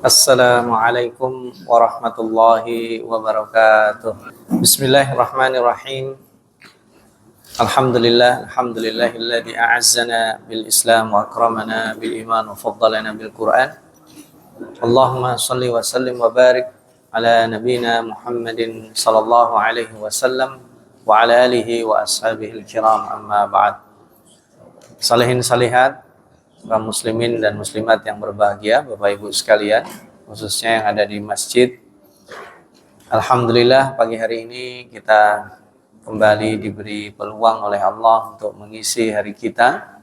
Assalamualaikum warahmatullahi wabarakatuh. Bismillahirrahmanirrahim. Alhamdulillahilladzi a'azzana bil Islam wa akramana bil iman wa faddalana bil Qur'an. Allahumma shalli wa sallim wa barik ala nabiyyina Muhammadin sallallahu alaihi wasallam wa ala alihi wa ashabihi kiram, amma ba'd. Salihin salihat, kaum muslimin dan muslimat yang berbahagia, Bapak Ibu sekalian, khususnya yang ada di masjid. Alhamdulillah, pagi hari ini kita kembali diberi peluang oleh Allah untuk mengisi hari kita,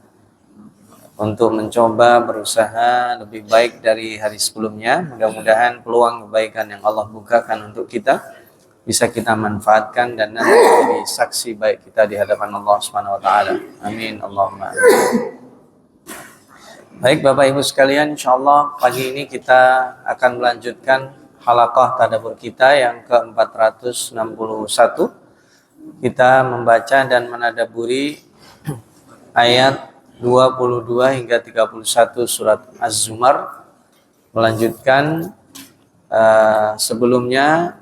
untuk mencoba berusaha lebih baik dari hari sebelumnya. Mudah-mudahan peluang kebaikan yang Allah bukakan untuk kita bisa kita manfaatkan dan nanti menjadi saksi baik kita di hadapan Allah Subhanahu wa taala. Amin Allahumma. Baik Bapak Ibu sekalian, insyaallah pagi ini kita akan melanjutkan halaqah tadabbur kita yang ke-461. Kita membaca dan menadabburi ayat 22 hingga 31 surat Az-Zumar. Melanjutkan sebelumnya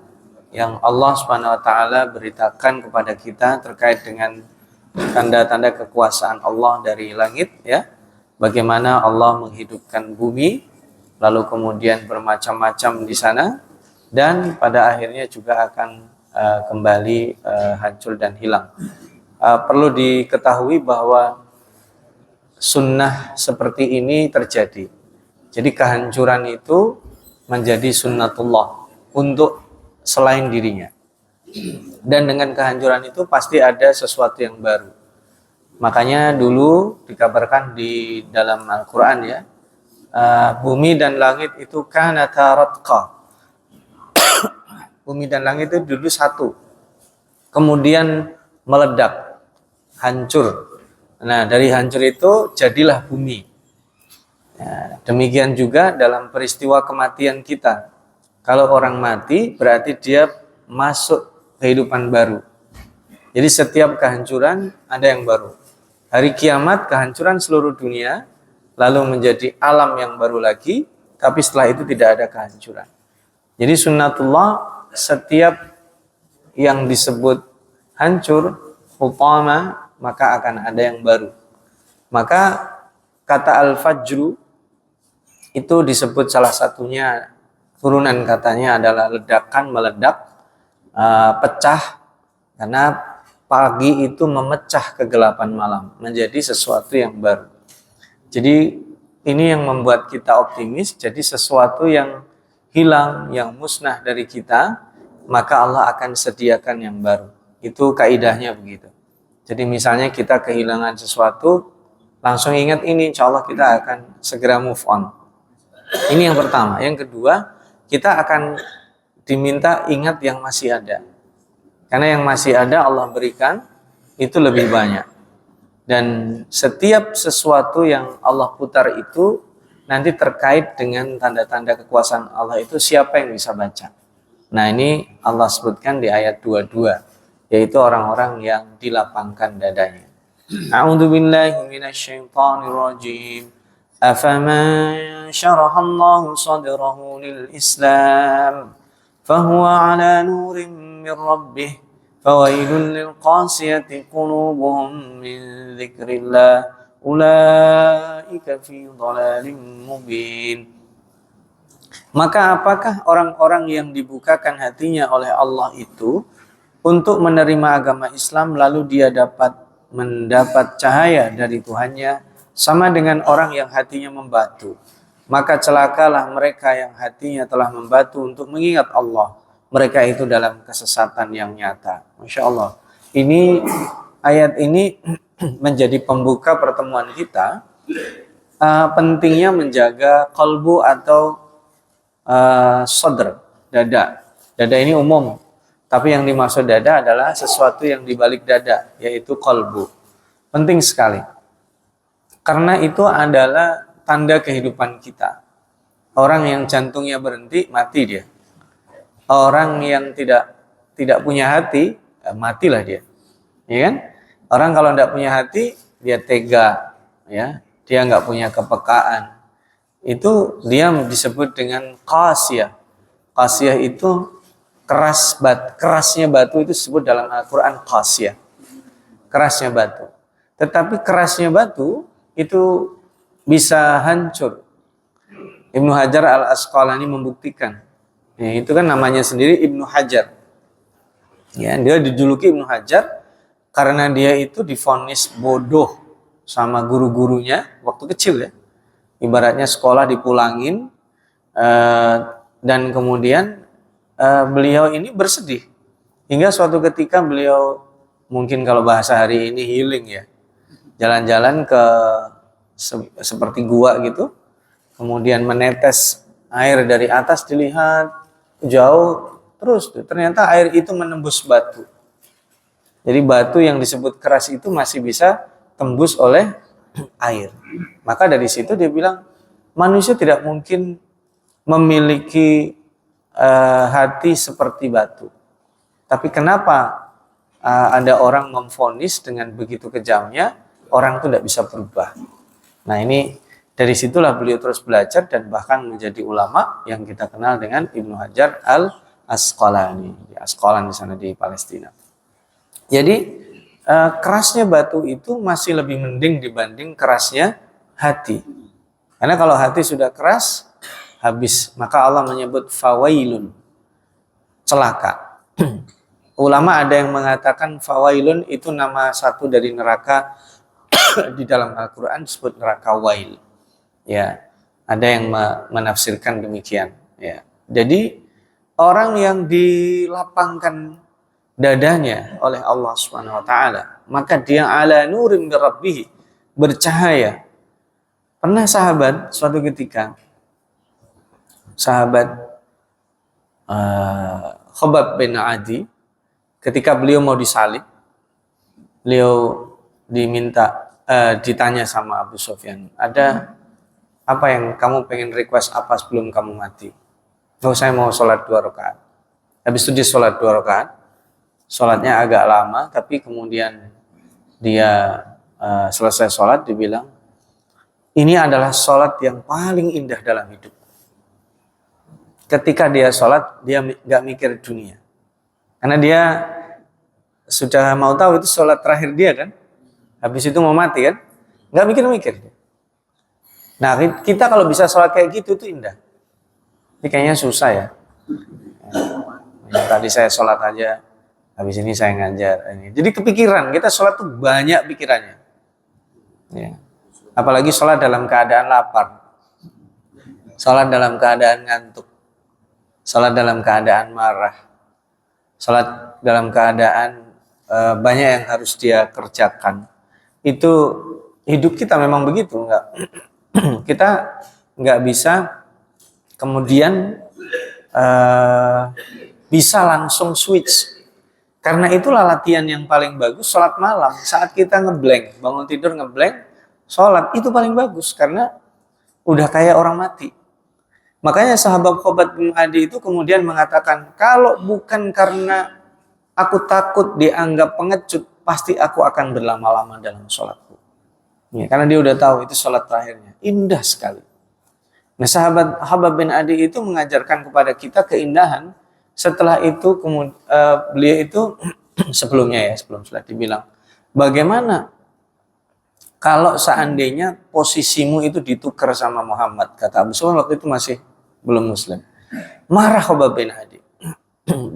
yang Allah Subhanahu wa taala beritakan kepada kita terkait dengan tanda-tanda kekuasaan Allah dari langit, ya. Bagaimana Allah menghidupkan bumi, lalu kemudian bermacam-macam di sana, dan pada akhirnya juga akan kembali hancur dan hilang. Perlu diketahui bahwa sunnah seperti ini terjadi. Jadi kehancuran itu menjadi sunnatullah untuk selain dirinya. Dan dengan kehancuran itu pasti ada sesuatu yang baru. Makanya dulu dikabarkan di dalam Al-Quran, ya, bumi dan langit itu kanata ratqa. Bumi dan langit itu dulu satu, kemudian meledak, hancur. Nah, dari hancur itu jadilah bumi. Ya, demikian juga dalam peristiwa kematian kita. Kalau orang mati berarti dia masuk kehidupan baru. Jadi setiap kehancuran ada yang baru. Hari kiamat kehancuran seluruh dunia, lalu menjadi alam yang baru lagi, tapi setelah itu tidak ada kehancuran. Jadi sunnatullah, setiap yang disebut hancur, hutama, maka akan ada yang baru. Maka kata al-fajru itu disebut salah satunya, turunan katanya adalah ledakan, meledak, pecah, karena pagi itu memecah kegelapan malam menjadi sesuatu yang baru. Jadi ini yang membuat kita optimis. Jadi sesuatu yang hilang, yang musnah dari kita, maka Allah akan sediakan yang baru. Itu kaidahnya begitu. Jadi misalnya kita kehilangan sesuatu, langsung ingat ini, insya Allah kita akan segera move on. Ini yang pertama. Yang kedua, kita akan diminta ingat yang masih ada. Karena yang masih ada Allah berikan itu lebih banyak. Dan setiap sesuatu yang Allah putar itu nanti terkait dengan tanda-tanda kekuasaan Allah itu siapa yang bisa baca. Nah, ini Allah sebutkan di ayat 22, yaitu orang-orang yang dilapangkan dadanya. A'udzu billahi minasyaitonir rajim. Afaman syarahallahu sadrahu lil Islam fahuwa ala nurin min rabbih fawailun lil qasiyati qulubuhum min dzikrillah ulaika fi dhalalin mubin. Maka apakah orang-orang yang dibukakan hatinya oleh Allah itu untuk menerima agama Islam lalu dia mendapat cahaya dari Tuhannya sama dengan orang yang hatinya membatu? Maka celakalah mereka yang hatinya telah membatu untuk mengingat Allah. Mereka itu dalam kesesatan yang nyata. Masya Allah. Ini ayat ini menjadi pembuka pertemuan kita. Pentingnya menjaga qalbu atau sadr, dada. Dada ini umum. Tapi yang dimaksud dada adalah sesuatu yang dibalik dada, yaitu qalbu. Penting sekali. Karena itu adalah tanda kehidupan kita. Orang yang jantungnya berhenti, mati dia. Orang yang tidak punya hati, matilah dia. Ya kan? Orang kalau tidak punya hati, dia tega, ya. Dia nggak punya kepekaan. itu dia disebut dengan qasiyah. Qasiyah itu kerasnya batu itu disebut dalam Al-Quran qasiyah. Kerasnya batu. Tetapi kerasnya batu itu bisa hancur. Ibnu Hajar Al-Asqalani membuktikan. Ya, itu kan namanya sendiri Ibnu Hajar. Ya, dia dijuluki Ibnu Hajar karena dia itu divonis bodoh sama guru-gurunya waktu kecil ya. Ibaratnya sekolah dipulangin dan kemudian beliau ini bersedih. Hingga suatu ketika beliau mungkin kalau bahasa hari ini healing ya. Jalan-jalan ke seperti gua gitu. Kemudian menetes air dari atas dilihat jauh terus tuh. Ternyata air itu menembus batu. Jadi batu yang disebut keras itu masih bisa tembus oleh air. Maka dari situ dia bilang manusia tidak mungkin memiliki hati seperti batu. Tapi kenapa ada orang memvonis dengan begitu kejamnya orang itu tidak bisa berubah. Nah ini dari situlah beliau terus belajar dan bahkan menjadi ulama yang kita kenal dengan Ibnu Hajar Al-Asqalani. Asqalan di sana di Palestina. Jadi kerasnya batu itu masih lebih mending dibanding kerasnya hati. Karena kalau hati sudah keras, habis. Maka Allah menyebut fawailun, celaka. Ulama ada yang mengatakan fawailun itu nama satu dari neraka di dalam Al-Quran disebut neraka wail. Ya, ada yang menafsirkan demikian. Ya, jadi orang yang dilapangkan dadanya oleh Allah Subhanahu Wa Taala, maka dia ala nurim birabbih, bercahaya. Pernah sahabat suatu ketika, sahabat Khabbab bin Adi, ketika beliau mau disalib, beliau ditanya sama Abu Sufyan, ada apa yang kamu pengen request apa sebelum kamu mati? Oh, saya mau sholat 2 rakaat. Habis itu dia sholat 2 rakaat. Sholatnya agak lama, tapi kemudian dia selesai sholat, dibilang, ini adalah sholat yang paling indah dalam hidup. Ketika dia sholat, dia nggak mikir dunia. Karena dia sudah mau tahu itu sholat terakhir dia kan. Habis itu mau mati kan. Nggak mikir-mikir. Nah kita kalau bisa sholat kayak gitu itu indah. Ini kayaknya susah ya. Tadi saya sholat aja, habis ini saya ngajar. Jadi kepikiran, kita sholat tuh banyak pikirannya. Ya. Apalagi sholat dalam keadaan lapar. Sholat dalam keadaan ngantuk. Sholat dalam keadaan marah. Sholat dalam keadaan banyak yang harus dia kerjakan. Itu hidup kita memang begitu. Kita nggak bisa kemudian bisa langsung switch. Karena itulah latihan yang paling bagus sholat malam. Saat kita ngeblank, bangun tidur ngeblank, sholat itu paling bagus karena udah kayak orang mati. Makanya sahabat Khabbab bin Adi itu kemudian mengatakan, kalau bukan karena aku takut dianggap pengecut, pasti aku akan berlama-lama dalam sholatku. Ya, karena dia udah tahu itu sholat terakhirnya. Indah sekali. Nah, sahabat Khabbab bin Adi itu mengajarkan kepada kita keindahan. Setelah itu beliau itu sebelumnya ya, sebelum sholat dibilang, bagaimana kalau seandainya posisimu itu ditukar sama Muhammad? Kata Abu Sufyan waktu itu masih belum muslim. Marah Khabbab bin Adi.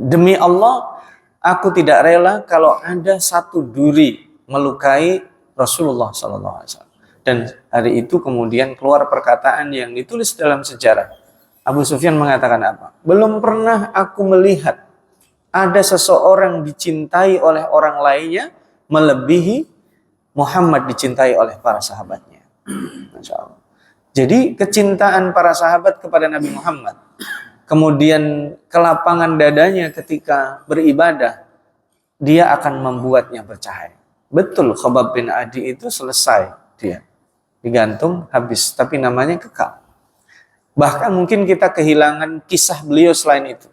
Demi Allah, aku tidak rela kalau ada satu duri melukai Rasulullah SAW. Dan hari itu kemudian keluar perkataan yang ditulis dalam sejarah. Abu Sufyan mengatakan apa? Belum pernah aku melihat ada seseorang dicintai oleh orang lainnya melebihi Muhammad dicintai oleh para sahabatnya. Masya Allah. Jadi kecintaan para sahabat kepada Nabi Muhammad, kemudian kelapangan dadanya ketika beribadah, dia akan membuatnya bercahaya. Betul, Khabbab bin Adi itu selesai dia digantung habis, tapi namanya kekal. Bahkan mungkin kita kehilangan kisah beliau selain itu.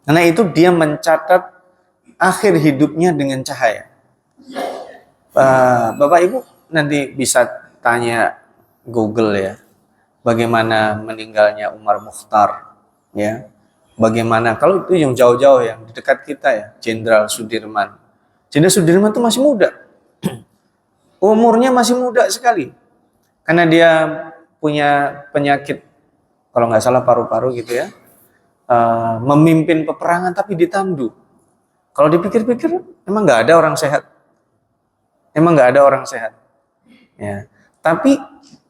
Karena itu dia mencatat akhir hidupnya dengan cahaya. Bapak Ibu nanti bisa tanya Google ya. bagaimana meninggalnya Umar Mukhtar, ya. Bagaimana kalau itu yang jauh-jauh yang di dekat kita ya, Jenderal Sudirman. Jenderal Sudirman itu masih muda. Umurnya masih muda sekali. Karena dia punya penyakit kalau nggak salah paru-paru gitu ya. Memimpin peperangan tapi ditandu. Kalau dipikir-pikir emang nggak ada orang sehat. Emang nggak ada orang sehat. Ya. Tapi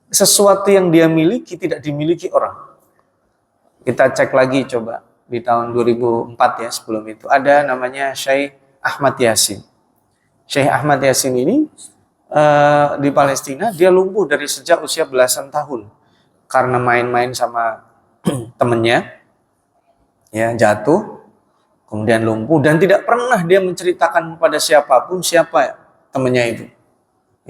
sesuatu yang dia miliki tidak dimiliki orang. Kita cek lagi coba di tahun 2004 ya, sebelum itu ada namanya Syekh Ahmad Yasin. Syekh Ahmad Yasin ini di Palestina dia lumpuh dari sejak usia belasan tahun karena main-main sama temennya, ya jatuh, kemudian lumpuh dan tidak pernah dia menceritakan pada siapapun siapa temennya itu,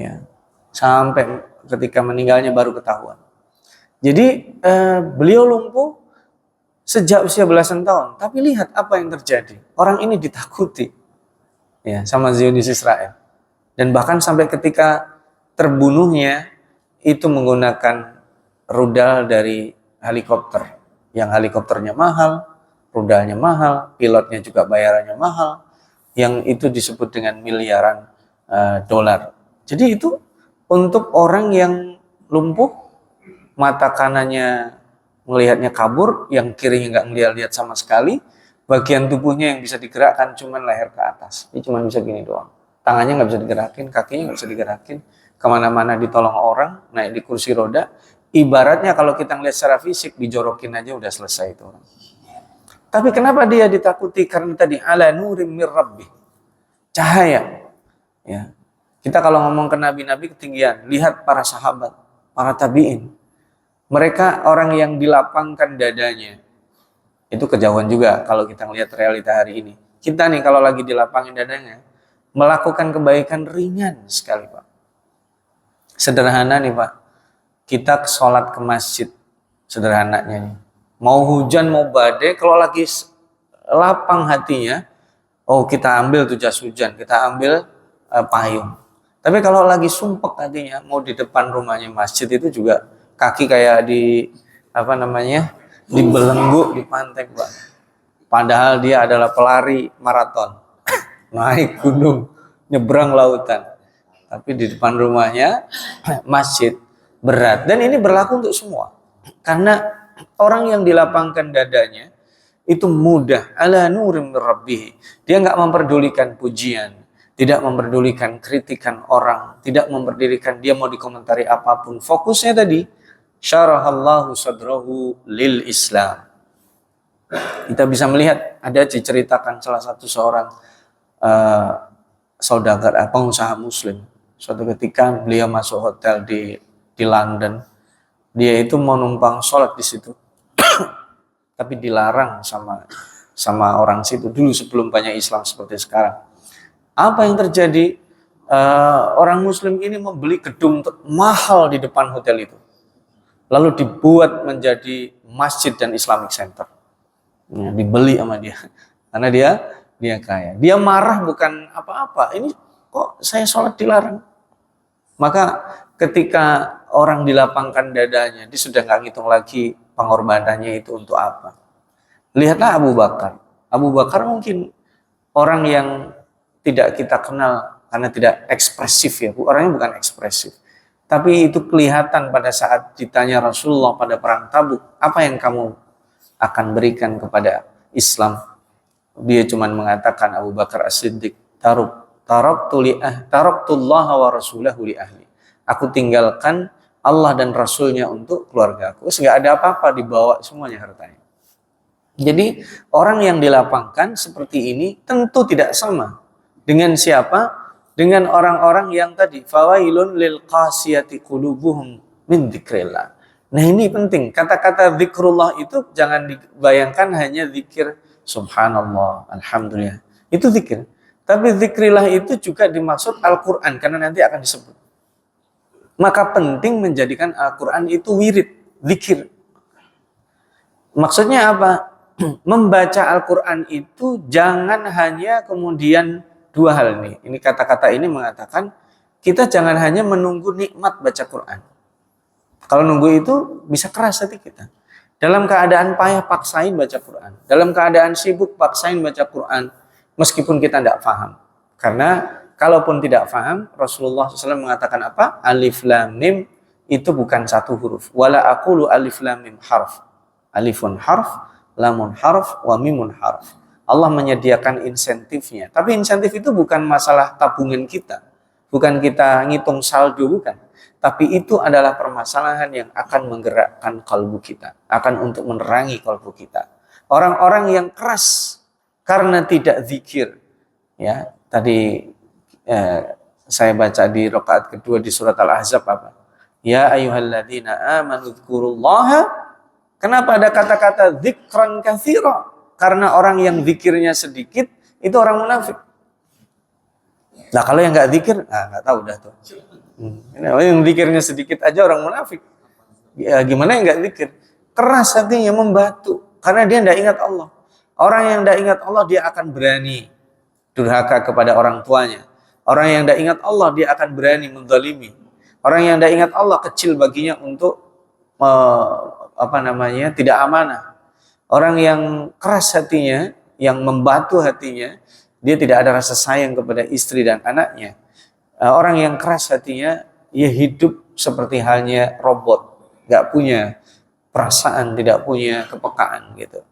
ya sampai ketika meninggalnya baru ketahuan. Jadi beliau lumpuh sejak usia belasan tahun. Tapi lihat apa yang terjadi. Orang ini ditakuti ya sama Zionis Israel. Dan bahkan sampai ketika terbunuhnya itu menggunakan rudal dari helikopter. Yang helikopternya mahal, rudalnya mahal, pilotnya juga bayarannya mahal. Yang itu disebut dengan miliaran dolar. Jadi itu untuk orang yang lumpuh, mata kanannya melihatnya kabur, yang kirinya nggak ngeliat-lihat sama sekali, bagian tubuhnya yang bisa digerakkan cuma leher ke atas. Ini cuma bisa gini doang. Tangannya nggak bisa digerakin, kakinya nggak bisa digerakin, kemana-mana ditolong orang, naik di kursi roda. Ibaratnya kalau kita ngeliat secara fisik, dijorokin aja udah selesai itu orang. Tapi kenapa dia ditakuti? Karena tadi ala nurim mir rabbih, cahaya. Ya. Kita kalau ngomong ke nabi-nabi ketinggian, lihat para sahabat, para tabi'in. Mereka orang yang dilapangkan dadanya. Itu kejauhan juga kalau kita melihat realita hari ini. Kita nih kalau lagi dilapangin dadanya, melakukan kebaikan ringan sekali Pak. Sederhana nih Pak. Kita sholat ke masjid, sederhananya nih. Mau hujan, mau badai, kalau lagi lapang hatinya, oh kita ambil tuh jas hujan, kita ambil payung. Tapi kalau lagi sumpek hatinya, mau di depan rumahnya masjid itu juga kaki kayak di dibelenggu di pantai Pak. Padahal dia adalah pelari maraton, naik gunung, nyebrang lautan, tapi di depan rumahnya masjid berat. Dan ini berlaku untuk semua, karena orang yang dilapangkan dadanya itu mudah, ala nurim rabbih. Dia nggak memperdulikan pujian, tidak memperdulikan kritikan orang, tidak memperdulikan dia mau dikomentari apapun. Fokusnya tadi syarahallahu sadrahu lil Islam. Kita bisa melihat, ada diceritakan salah satu seorang saudagar, pengusaha muslim. Suatu ketika beliau masuk hotel di London. Dia itu mau numpang sholat di situ. Tapi dilarang sama orang situ dulu sebelum banyak Islam seperti sekarang. Apa yang terjadi? Orang muslim ini membeli gedung mahal di depan hotel itu. Lalu dibuat menjadi masjid dan Islamic Center. Ya, dibeli sama dia. Karena dia kaya. Dia marah bukan apa-apa. Ini kok saya sholat dilarang. Maka ketika orang dilapangkan dadanya, dia sudah nggak ngitung lagi pengorbanannya itu untuk apa. Lihatlah Abu Bakar. Abu Bakar mungkin orang yang tidak kita kenal karena tidak ekspresif ya. Orangnya bukan ekspresif. Tapi itu kelihatan pada saat ditanya Rasulullah pada perang Tabuk, apa yang kamu akan berikan kepada Islam? Dia cuma mengatakan, Abu Bakar As-Siddiq, taraktullaha wa rasulahu li ahli. Aku tinggalkan Allah dan Rasulnya untuk keluarga aku. Nggak ada apa-apa, dibawa semuanya hartanya. Jadi orang yang dilapangkan seperti ini tentu tidak sama dengan siapa? Dengan orang-orang yang tadi fawailun lil qasiyati qulubuhum min dzikrillah. Nah ini penting, kata-kata zikrullah itu jangan dibayangkan hanya zikir subhanallah, alhamdulillah. Itu zikir. Tapi zikrillah itu juga dimaksud Al-Qur'an karena nanti akan disebut. Maka penting menjadikan Al-Qur'an itu wirid, zikir. Maksudnya apa? Membaca Al-Qur'an itu jangan hanya kemudian dua hal ini. Ini kata-kata ini mengatakan kita jangan hanya menunggu nikmat baca Quran. Kalau nunggu itu bisa keras hati kita. Dalam keadaan payah paksain baca Quran. Dalam keadaan sibuk paksain baca Quran. Meskipun kita tidak paham. Karena kalaupun tidak paham, Rasulullah SAW mengatakan apa? Alif lam mim itu bukan satu huruf. Wala aqulu alif lam mim harf. Alifun harf, lamun harf, wa mimun harf. Allah menyediakan insentifnya. Tapi insentif itu bukan masalah tabungan kita. Bukan kita ngitung saldo, bukan. Tapi itu adalah permasalahan yang akan menggerakkan kalbu kita. Akan untuk menerangi kalbu kita. Orang-orang yang keras karena tidak zikir. Ya, tadi saya baca di rakaat kedua di surat Al-Ahzab apa? Ya ayyuhalladzina amanu dzkurullaha. Kenapa ada kata-kata dzikran katsira? Karena orang yang zikirnya sedikit itu orang munafik. Nah kalau yang nggak zikir, nggak tahu dah tuh. Yang zikirnya sedikit aja orang munafik. Ya, gimana yang nggak zikir? Keras hatinya, membatu karena dia tidak ingat Allah. Orang yang tidak ingat Allah dia akan berani durhaka kepada orang tuanya. Orang yang tidak ingat Allah dia akan berani menzalimi. Orang yang tidak ingat Allah kecil baginya untuk tidak amanah. Orang yang keras hatinya, yang membatu hatinya, dia tidak ada rasa sayang kepada istri dan anaknya. Orang yang keras hatinya, ia hidup seperti halnya robot, nggak punya perasaan, tidak punya kepekaan gitu.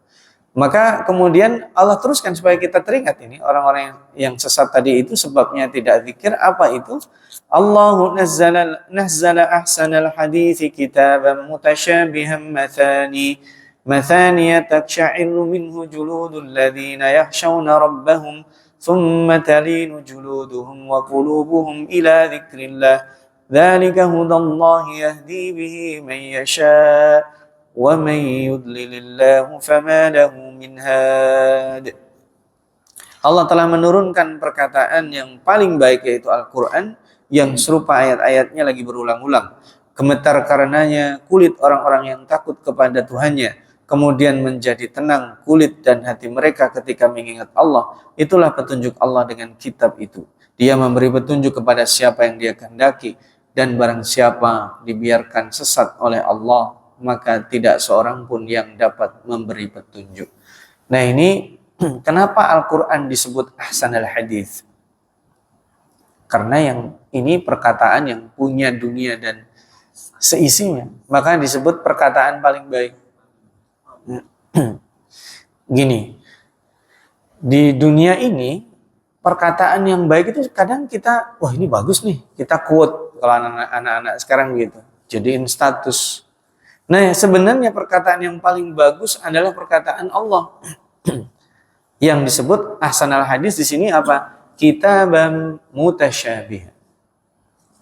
Maka kemudian Allah teruskan supaya kita teringat ini orang-orang yang sesat tadi itu sebabnya tidak zikir. Apa itu? Allahu nazzala ahsanal hadithi kitaban mutasyabihan مثانية تقشعر منه جلود الذين يخشون ربهم ثم تلين جلودهم وقلوبهم إلى ذكر الله ذلك هدى الله يهدي به من يشاء ومن يضلل الله فما له من هاد. Allah telah menurunkan perkataan yang paling baik yaitu Al-Quran yang serupa ayat-ayatnya lagi berulang-ulang. Gemetar karenanya kulit orang-orang yang takut kepada Tuhannya. Kemudian menjadi tenang kulit dan hati mereka ketika mengingat Allah. Itulah petunjuk Allah dengan kitab itu. Dia memberi petunjuk kepada siapa yang dia kehendaki. Dan barang siapa dibiarkan sesat oleh Allah, maka tidak seorang pun yang dapat memberi petunjuk. Nah ini kenapa Al-Quran disebut ahsanal hadits? Karena yang ini perkataan yang punya dunia dan seisinya. Maka disebut perkataan paling baik. Gini, di dunia ini perkataan yang baik itu kadang kita, wah ini bagus nih, kita quote kalau anak-anak sekarang gitu, jadiin status. Nah sebenarnya perkataan yang paling bagus adalah perkataan Allah. Yang disebut ahsanal hadis di sini apa? Kitabam mutasyabih.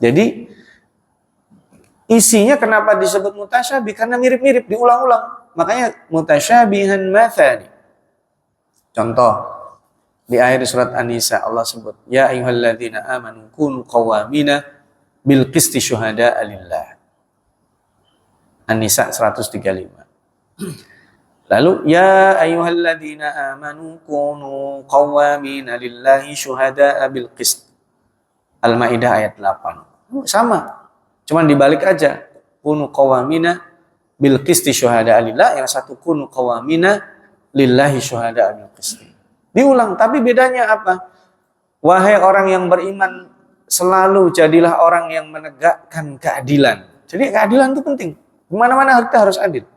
Jadi isinya kenapa disebut mutasyabih? Karena mirip-mirip, diulang-ulang. Makanya mutasyabihan mathani. Contoh di akhir surat An-Nisa Allah sebut ya ayyuhalladzina amanu kunu qawwamina bil qisti syuhada'a lillah. An-Nisa 135. Lalu ya ayyuhalladzina amanu kunu qawwamina lillahi syuhada'a bil qist. Al-Maidah ayat 8. Sama. Cuman dibalik aja. Kunu qawwamina bil qisti syuhada'a lillah, yang satu kunu qawamina lillahi syuhada'a bil qisti. Diulang, tapi bedanya apa? Wahai orang yang beriman, selalu jadilah orang yang menegakkan keadilan. Jadi keadilan itu penting. Kemana-mana kita harus adil.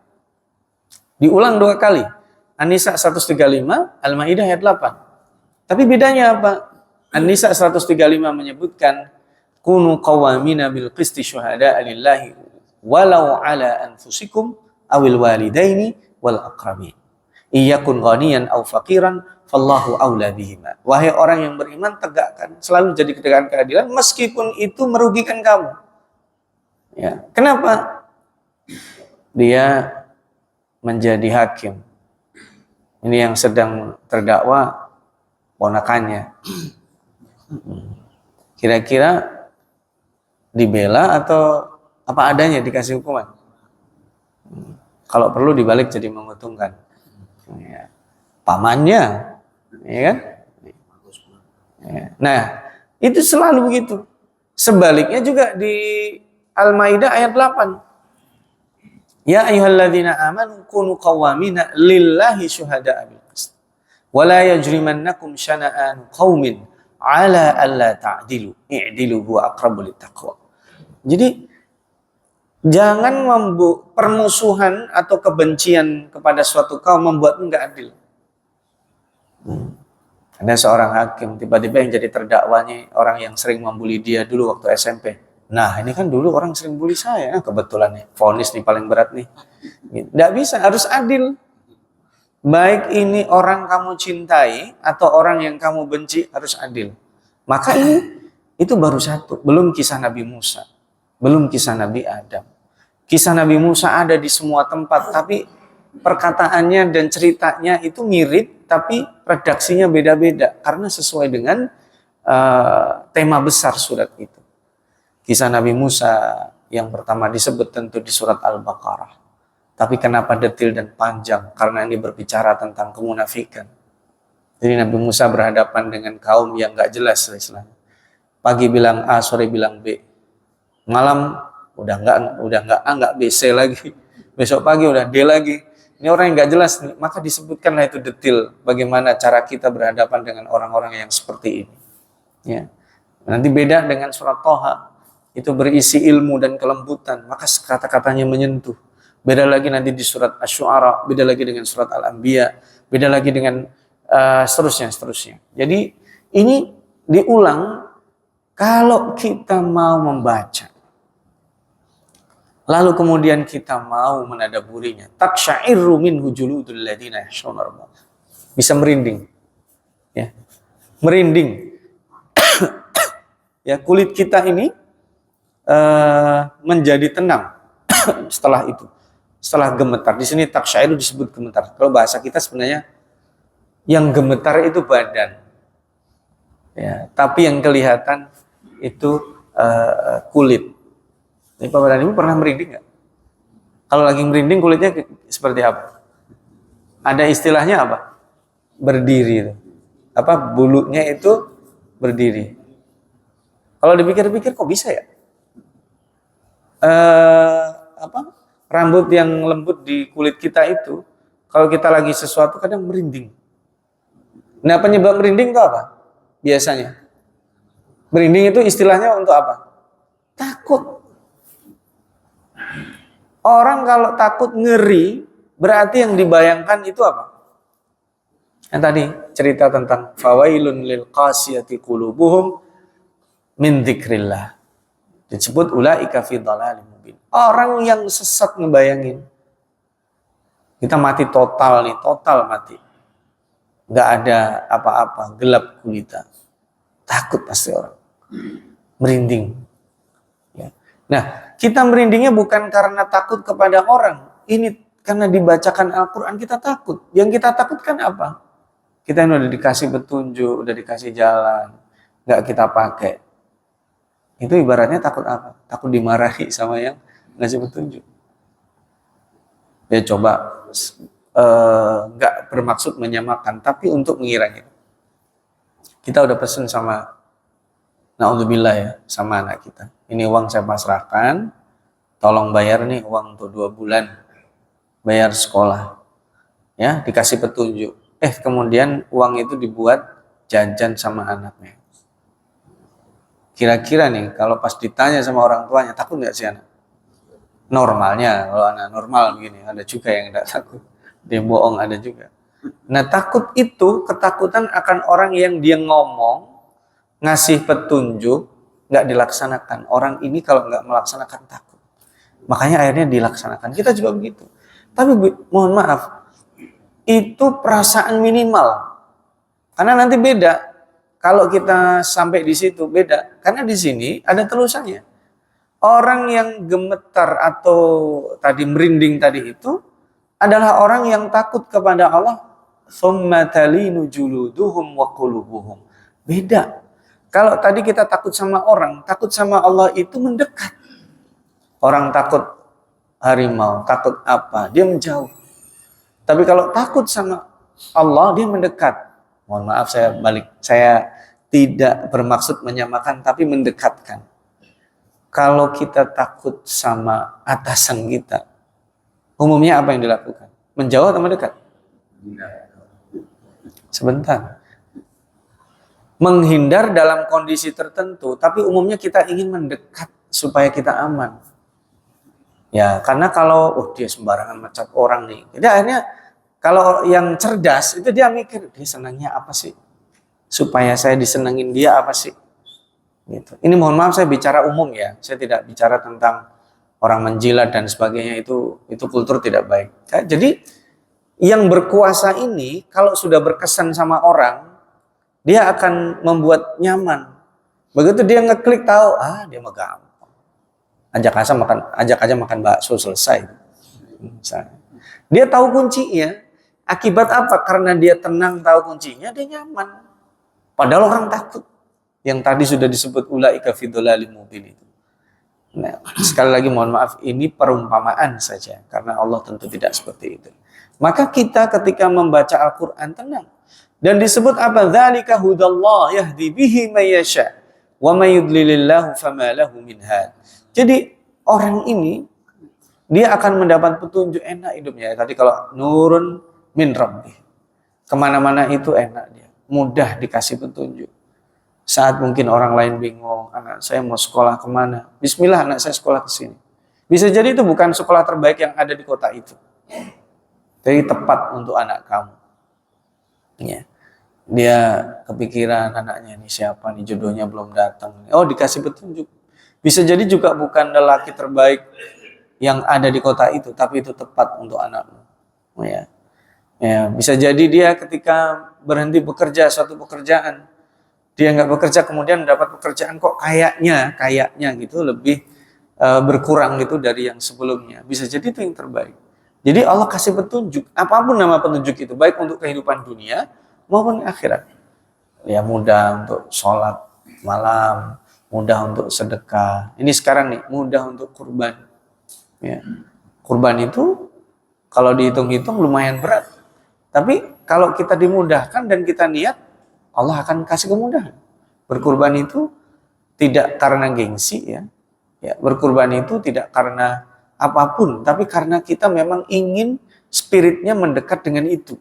Diulang 2 kali. An-Nisa 135, Al-Maidah ayat 8. Tapi bedanya apa? An-Nisa 135 menyebutkan kunu qawamina bil qisti syuhada'a lillahi walau ala anfusikum awil walidaini wal aqrabin. Iyakun ghaniyan aw faqiran fallahu aula bihima. Wahai orang yang beriman, tegakkan, selalu jadi tegakkan keadilan meskipun itu merugikan kamu. Ya, kenapa? Dia menjadi hakim. Ini yang sedang terdakwa ponakannya. Kira-kira dibela atau apa adanya dikasih hukuman? Kalau perlu dibalik jadi menguntungkan. Ya. Pamannya, ya kan? Ya. Nah, itu selalu begitu. Sebaliknya juga di Al-Maidah ayat 8. Ya ayyuhalladzina amanu kunu qawwamina lillahi syuhada'a bil qist. Wa la yajrimannakum syana'anu qaumin ala alla ta'dilu. I'dilu huwa aqrabu littaqwa. Jadi jangan permusuhan atau kebencian kepada suatu kaum membuatmu enggak adil. Ada seorang hakim tiba-tiba yang jadi terdakwanya orang yang sering membuli dia dulu waktu SMP. Nah, ini kan dulu orang sering bully saya. Kebetulan nih, vonis nih paling berat nih. Nggak bisa, harus adil. Baik ini orang kamu cintai atau orang yang kamu benci, harus adil. Maka ini, itu baru satu. Belum kisah Nabi Musa. Belum kisah Nabi Adam. Kisah Nabi Musa ada di semua tempat, tapi perkataannya dan ceritanya itu mirip, tapi redaksinya beda-beda. Karena sesuai dengan tema besar surat itu. Kisah Nabi Musa yang pertama disebut tentu di surat Al-Baqarah. Tapi kenapa detil dan panjang? Karena ini berbicara tentang kemunafikan. Jadi Nabi Musa berhadapan dengan kaum yang gak jelas Islam. Pagi bilang A, sore bilang B. Malam udah enggak A, enggak B, C lagi. Besok pagi udah D lagi. Ini orang yang gak jelas nih. Maka disebutkanlah itu detil bagaimana cara kita berhadapan dengan orang-orang yang seperti ini. Ya. Nanti beda dengan surat Toha. Itu berisi ilmu dan kelembutan, maka kata-katanya menyentuh. Beda lagi nanti di surat Asy-Syu'ara, beda lagi dengan surat Al-Anbiya, beda lagi dengan seterusnya. Jadi ini diulang kalau kita mau membaca. Lalu kemudian kita mau menadaburinya. Taqsya'irru minhu juludul ladzina yakhshawna rabbahum. Bisa merinding. Ya. Merinding. Ya, kulit kita ini menjadi tenang setelah itu, setelah gemetar. Di sini taqsya'ir disebut gemetar. Kalau bahasa kita sebenarnya yang gemetar itu badan, ya, tapi yang kelihatan itu kulit. Jadi Pak Badan Ibu pernah merinding nggak? Kalau lagi merinding kulitnya seperti apa? Ada istilahnya apa? Berdiri. Apa bulunya itu berdiri. Kalau dipikir-pikir kok bisa ya? Rambut yang lembut di kulit kita itu kalau kita lagi sesuatu kadang merinding. Nah, penyebab merinding itu apa? Biasanya merinding itu istilahnya untuk apa? Takut. Orang kalau takut ngeri berarti yang dibayangkan itu apa? Yang tadi cerita tentang fawailun lil qasiyati qulubuhum min dzikrillah. Disebut ulaika fi dhalalim mubin. Orang yang sesat ngebayangin. Kita mati total nih, total mati. Enggak ada apa-apa, gelap gulita. Takut pasti orang. Merinding. Ya. Nah, kita merindingnya bukan karena takut kepada orang. Ini karena dibacakan Al-Quran kita takut. Yang kita takutkan apa? Kita udah dikasih petunjuk, udah dikasih jalan. Enggak kita pakai. Itu ibaratnya takut apa? Takut dimarahi sama yang ngasih petunjuk. Ya coba nggak bermaksud menyamakan, tapi untuk mengira-ngira. Kita udah pesen sama naudzubillah ya, sama anak kita. Ini uang saya pasrahkan, tolong bayar nih uang untuk 2 bulan bayar sekolah. Ya, dikasih petunjuk. Kemudian uang itu dibuat jajan sama anaknya. Kira-kira nih, kalau pas ditanya sama orang tuanya, takut nggak sih anak? Normalnya, kalau anak normal begini, ada juga yang nggak takut. Dia bohong, ada juga. Nah, takut itu ketakutan akan orang yang dia ngomong, ngasih petunjuk, nggak dilaksanakan. Orang ini kalau nggak melaksanakan takut. Makanya akhirnya dilaksanakan. Kita juga begitu. Tapi mohon maaf, itu perasaan minimal. Karena nanti beda. Kalau kita sampai di situ beda, karena di sini ada terusannya. Orang yang gemetar atau tadi merinding tadi itu adalah orang yang takut kepada Allah. Tsumma talinu juluduhum wa qulubuhum. Beda. Kalau tadi kita takut sama orang, takut sama Allah itu mendekat. Orang takut harimau, takut apa? Dia menjauh. Tapi kalau takut sama Allah, dia mendekat. Mohon maaf saya tidak bermaksud menyamakan, tapi mendekatkan. Kalau kita takut sama atasan kita, Umumnya apa yang dilakukan? Menjauh atau mendekat? Sebentar. Menghindar dalam kondisi tertentu, tapi umumnya kita ingin mendekat supaya kita aman. Ya, karena kalau dia sembarangan macam orang nih. Jadi akhirnya kalau yang cerdas itu dia mikir, dia senangnya apa sih? Supaya saya disenengin dia apa sih? Gitu. Ini mohon maaf saya bicara umum ya. Saya tidak bicara tentang orang menjilat dan sebagainya, itu kultur tidak baik. Jadi yang berkuasa ini kalau sudah berkesan sama orang, dia akan membuat nyaman. Begitu dia ngeklik tahu, dia mah gampang. Ajak aja makan bakso selesai. Misalnya. Dia tahu kuncinya. Akibat apa? Karena dia tenang tahu kuncinya, dia nyaman. Padahal orang takut. Yang tadi sudah disebut ulaika fi dhalalim mubin itu. Nah, sekali lagi mohon maaf, ini perumpamaan saja. Karena Allah tentu tidak seperti itu. Maka kita ketika membaca Al-Quran tenang. Dan disebut apa? Dzalika hudallah yahdi bihi may yasha wa may yudlilillahu fama lahu min had. Jadi orang ini dia akan mendapat petunjuk, enak hidupnya. Tadi kalau nurun min rabbi, kemana-mana itu enak dia, mudah dikasih petunjuk. Saat mungkin orang lain bingung, anak saya mau sekolah kemana? Bismillah, anak saya sekolah ke sini. Bisa jadi itu bukan sekolah terbaik yang ada di kota itu, tapi tepat untuk anak kamu. Ya. Dia kepikiran anaknya ini siapa nih, jodohnya belum datang. Oh, dikasih petunjuk. Bisa jadi juga bukan lelaki terbaik yang ada di kota itu, tapi itu tepat untuk anakmu. Ya. Ya, bisa jadi dia ketika berhenti bekerja suatu pekerjaan, dia nggak bekerja kemudian mendapat pekerjaan kok kayaknya gitu lebih berkurang gitu dari yang sebelumnya. Bisa jadi itu yang terbaik. Jadi Allah kasih petunjuk, apapun nama petunjuk itu, baik untuk kehidupan dunia maupun akhirat. Ya, mudah untuk sholat malam, mudah untuk sedekah. Ini sekarang nih, mudah untuk kurban. Ya. Kurban itu kalau dihitung-hitung lumayan berat. Tapi kalau kita dimudahkan dan kita niat, Allah akan kasih kemudahan. Berkurban itu tidak karena gengsi ya. Ya, berkurban itu tidak karena apapun, tapi karena kita memang ingin spiritnya mendekat dengan itu.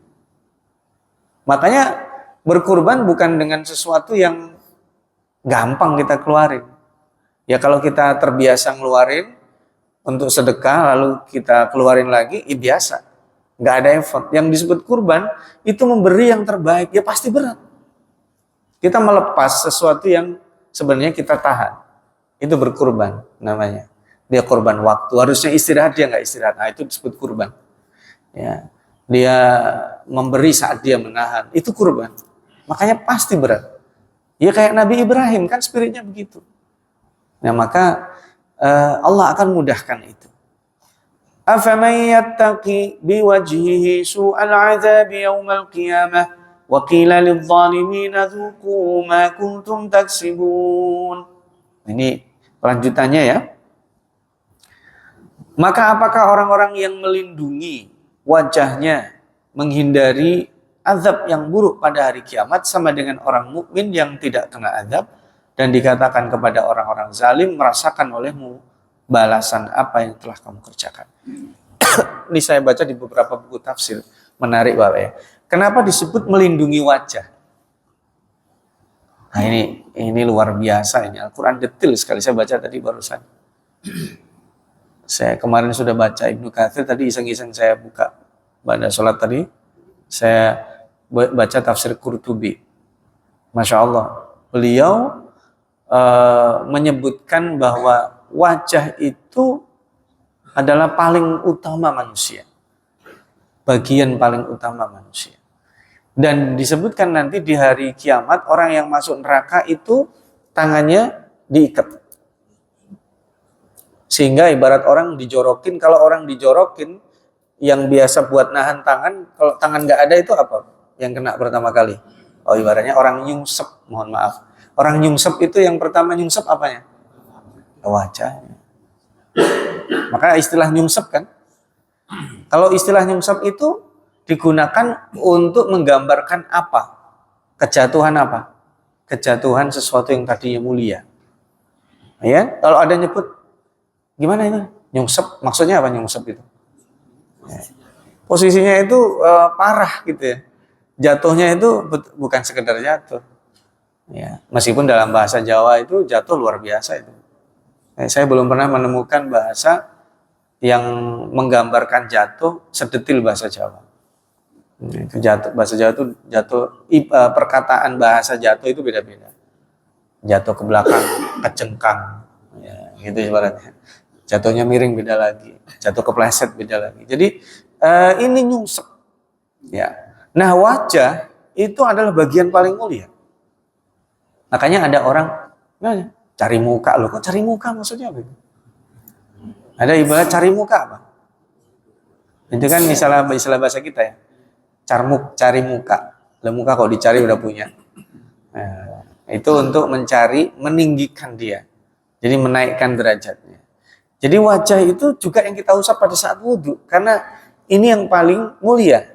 Makanya berkurban bukan dengan sesuatu yang gampang kita keluarin. Ya kalau kita terbiasa ngeluarin untuk sedekah lalu kita keluarin lagi, ya biasa. Nggak ada effort. Yang disebut kurban itu memberi yang terbaik, ya pasti berat. Kita melepas sesuatu yang sebenarnya kita tahan. Itu berkurban namanya. Dia korban waktu. Harusnya istirahat, dia nggak istirahat. Nah, itu disebut kurban. Ya. Dia memberi saat dia menahan. Itu kurban. Makanya pasti berat. Ya kayak Nabi Ibrahim, kan spiritnya begitu. Nah, maka Allah akan mudahkan itu. Afaman yattaqi biwajhihi su'al 'adzabi yaumal qiyamah wa qila lidh-dhalimina dzuqu ma kuntum taksibun. Ini lanjutannya ya. Maka apakah orang-orang yang melindungi wajahnya menghindari azab yang buruk pada hari kiamat sama dengan orang mukmin yang tidak kena azab, dan dikatakan kepada orang-orang zalim, merasakan olehmu balasan apa yang telah kamu kerjakan. Ini saya baca di beberapa buku tafsir, menarik Bapak ya. Kenapa disebut melindungi wajah? Nah ini luar biasa ini. Al-Quran detail sekali, saya baca tadi barusan. Saya kemarin sudah baca Ibnu Katsir, tadi iseng-iseng saya buka pada sholat tadi. Saya baca tafsir Qurtubi. Masya Allah. Beliau menyebutkan bahwa wajah itu adalah paling utama manusia. Bagian paling utama manusia. Dan disebutkan nanti di hari kiamat orang yang masuk neraka itu tangannya diikat. Sehingga ibarat orang dijorokin, kalau orang dijorokin yang biasa buat nahan tangan, kalau tangan nggak ada itu apa? Yang kena pertama kali. Oh, ibaratnya orang nyungsep, mohon maaf. Orang nyungsep itu yang pertama nyungsep apanya? Wajahnya. Maka istilah nyungsep kan? Kalau istilah nyungsep itu digunakan untuk menggambarkan apa? Kejatuhan apa? Kejatuhan sesuatu yang tadinya mulia. Ya, kalau ada nyebut gimana itu? Nyungsep, maksudnya apa nyungsep itu? Posisinya itu parah gitu ya. Jatuhnya itu bukan sekedar jatuh. Ya, meskipun dalam bahasa Jawa itu jatuh luar biasa itu. Saya belum pernah menemukan bahasa yang menggambarkan jatuh sedetil bahasa Jawa. Itu jatuh, bahasa Jawa itu jatuh, perkataan bahasa jatuh itu beda-beda. Jatuh ke belakang, kecengkang, ya, gitu ibaratnya. Jatuhnya miring beda lagi, jatuh kepleset beda lagi. Jadi ini nyungsep. Ya. Nah, wajah itu adalah bagian paling mulia. Makanya ada orang cari muka, loh kok cari muka maksudnya apa? Ada ibarat cari muka apa? Itu kan istilah bahasa kita ya. Carmuk, cari muka. Lah muka kok dicari udah punya. Nah, itu untuk mencari, meninggikan dia. Jadi menaikkan derajatnya. Jadi wajah itu juga yang kita usap pada saat wudhu. Karena ini yang paling mulia.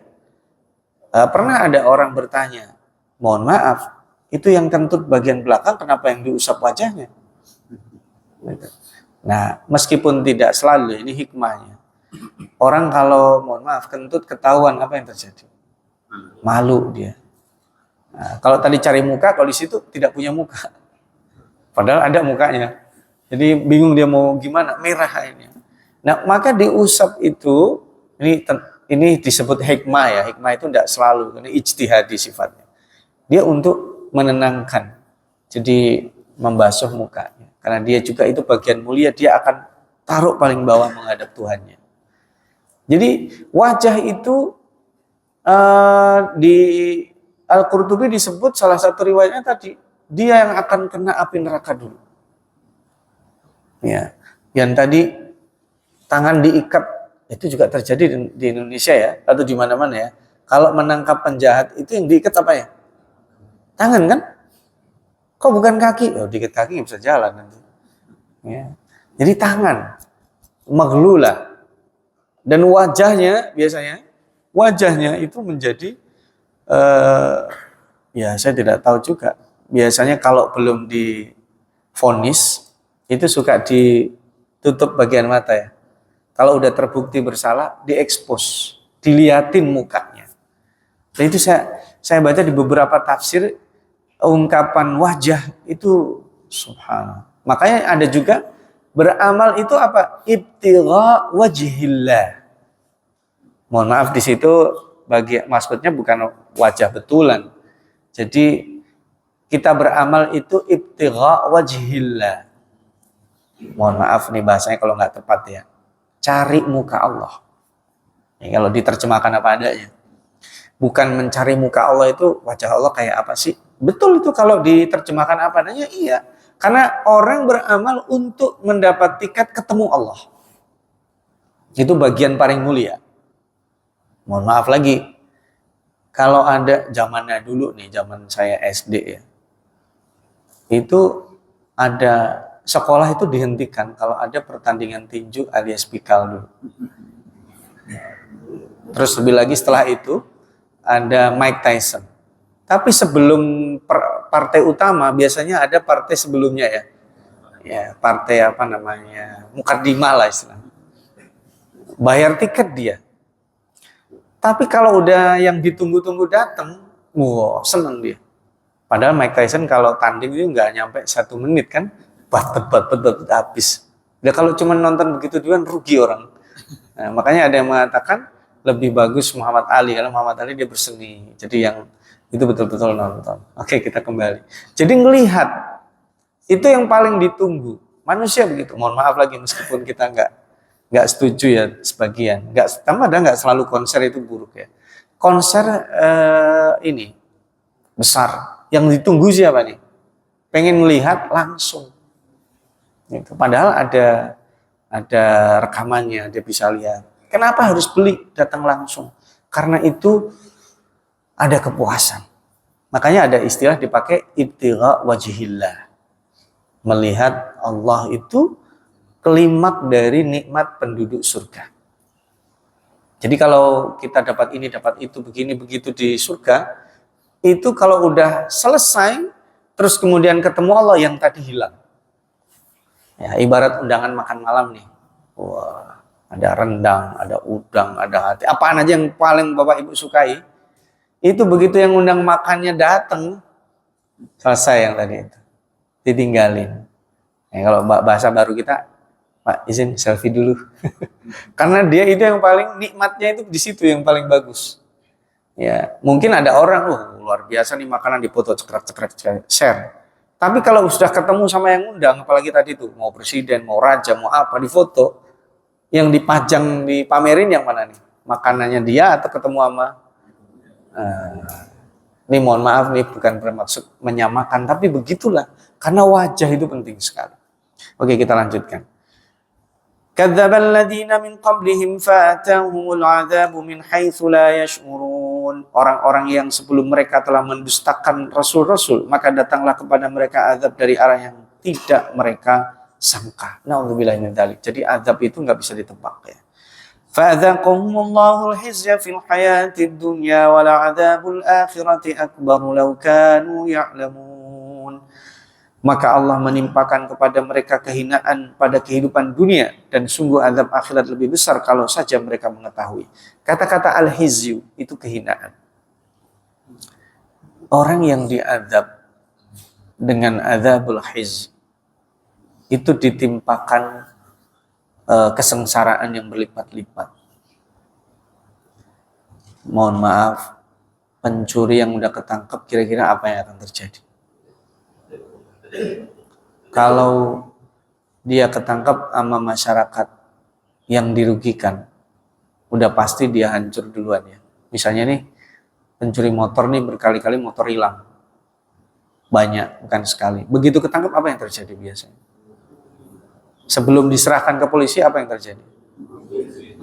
Pernah ada orang bertanya, mohon maaf, itu yang kentut bagian belakang kenapa yang diusap wajahnya? Nah, meskipun tidak selalu, ini hikmahnya. Orang kalau, mohon maaf, kentut ketahuan, apa yang terjadi? Malu dia. Nah, kalau tadi cari muka, kalau di situ tidak punya muka. Padahal ada mukanya. Jadi bingung dia mau gimana, merah ini. Nah, maka diusap itu, ini disebut hikmah ya. Hikmah itu tidak selalu, ini ijtihadi sifatnya. Dia untuk menenangkan. Jadi membasuh mukanya. Karena dia juga itu bagian mulia, dia akan taruh paling bawah menghadap Tuhannya. Jadi wajah itu di Al-Qurtubi disebut salah satu riwayatnya tadi, dia yang akan kena api neraka dulu. Ya, yang tadi tangan diikat itu juga terjadi di Indonesia ya, atau di mana-mana ya. Kalau menangkap penjahat itu yang diikat apa ya? Tangan kan? Kok bukan kaki? Oh, diikat kaki nggak bisa jalan nanti. Ya. Jadi tangan, maglulah. Dan wajahnya biasanya, wajahnya itu menjadi, ya saya tidak tahu juga. Biasanya kalau belum divonis, itu suka ditutup bagian mata ya. Kalau udah terbukti bersalah, diekspos, diliatin mukanya. Dan itu saya baca di beberapa tafsir, ungkapan wajah itu subhanallah. Makanya ada juga beramal itu apa? Ibtigha wajhillah. Mohon maaf di situ maksudnya bukan wajah betulan. Jadi kita beramal itu ibtigha wajhillah. Mohon maaf nih bahasanya kalau nggak tepat ya. Cari muka Allah. Ya, kalau diterjemahkan apa adanya. Bukan mencari muka Allah itu wajah Allah kayak apa sih? Betul itu kalau diterjemahkan apa adanya, iya. Karena orang beramal untuk mendapat tiket ketemu Allah. Itu bagian paling mulia. Mohon maaf lagi. Kalau ada zamannya dulu nih, zaman saya SD ya. Itu ada sekolah itu dihentikan kalau ada pertandingan tinju alias pikal dulu. Terus lebih lagi setelah itu ada Mike Tyson. Tapi sebelum partai utama biasanya ada partai sebelumnya ya. Ya, partai apa namanya? Mukaddimah lah istilahnya. Bayar tiket dia. Tapi kalau udah yang ditunggu-tunggu datang, wow, seneng dia. Padahal Mike Tyson kalau tanding itu nggak nyampe 1 menit kan, bat habis. Dia kalau cuma nonton begitu doang rugi orang. Nah, makanya ada yang mengatakan lebih bagus Muhammad Ali, karena Muhammad Ali dia berseni. Jadi yang itu betul-betul nonton. Oke, kita kembali. Jadi ngelihat itu yang paling ditunggu. Manusia begitu. Mohon maaf lagi meskipun kita nggak setuju ya sebagian. Nggak selalu konser itu buruk ya. Konser ini besar. Yang ditunggu siapa nih? Pengen melihat langsung. Gitu. Padahal ada rekamannya, dia bisa lihat. Kenapa harus beli datang langsung? Karena itu ada kepuasan. Makanya ada istilah dipakai ibtigha wajhillah. Melihat Allah itu kelimak dari nikmat penduduk surga. Jadi kalau kita dapat ini, dapat itu, begini, begitu di surga, itu kalau udah selesai, terus kemudian ketemu Allah yang tadi hilang. Ya, ibarat undangan makan malam nih. Wah, Ada rendang, ada udang, ada hati. Apaan aja yang paling Bapak Ibu sukai. Itu begitu yang undang makannya datang, selesai yang tadi itu. Ditinggalin. Kalau bahasa baru kita, Pak izin selfie dulu. Karena dia itu yang paling nikmatnya itu di situ yang paling bagus. Ya, mungkin ada orang, luar biasa nih makanan difoto cekrek share. Tapi kalau sudah ketemu sama yang undang, apalagi tadi tuh mau presiden, mau raja, mau apa difoto, yang dipajang, dipamerin yang mana nih? Makanannya dia atau ketemu sama ini mohon maaf nih bukan bermaksud menyamakan, tapi begitulah. Karena wajah itu penting sekali. Oke, kita lanjutkan. Kadzdzabal ladzina min qablihim fa'atahumul 'adzabu min haitsu la yash'urun. Orang-orang yang sebelum mereka telah mendustakan rasul-rasul, maka datanglah kepada mereka azab dari arah yang tidak mereka sangka. Nauzubillahi min dzalik. Jadi azab itu nggak bisa ditebak ya. Fa'adzaqahumullahu al-khizya fil hayatid dunya wa la'adzabul akhirati akbaru law kanu ya'lamun. Maka Allah menimpakan kepada mereka kehinaan pada kehidupan dunia dan sungguh azab akhirat lebih besar kalau saja mereka mengetahui. Kata-kata al-khizyu itu kehinaan. Orang yang diazab dengan azabul khizy itu ditimpakan kesengsaraan yang berlipat-lipat. Mohon maaf, pencuri yang udah ketangkep kira-kira apa yang akan terjadi? Kalau dia ketangkep sama masyarakat yang dirugikan, udah pasti dia hancur duluan ya. Misalnya nih, pencuri motor nih berkali-kali motor hilang. Banyak, bukan sekali. Begitu ketangkep apa yang terjadi biasanya? Sebelum diserahkan ke polisi apa yang terjadi?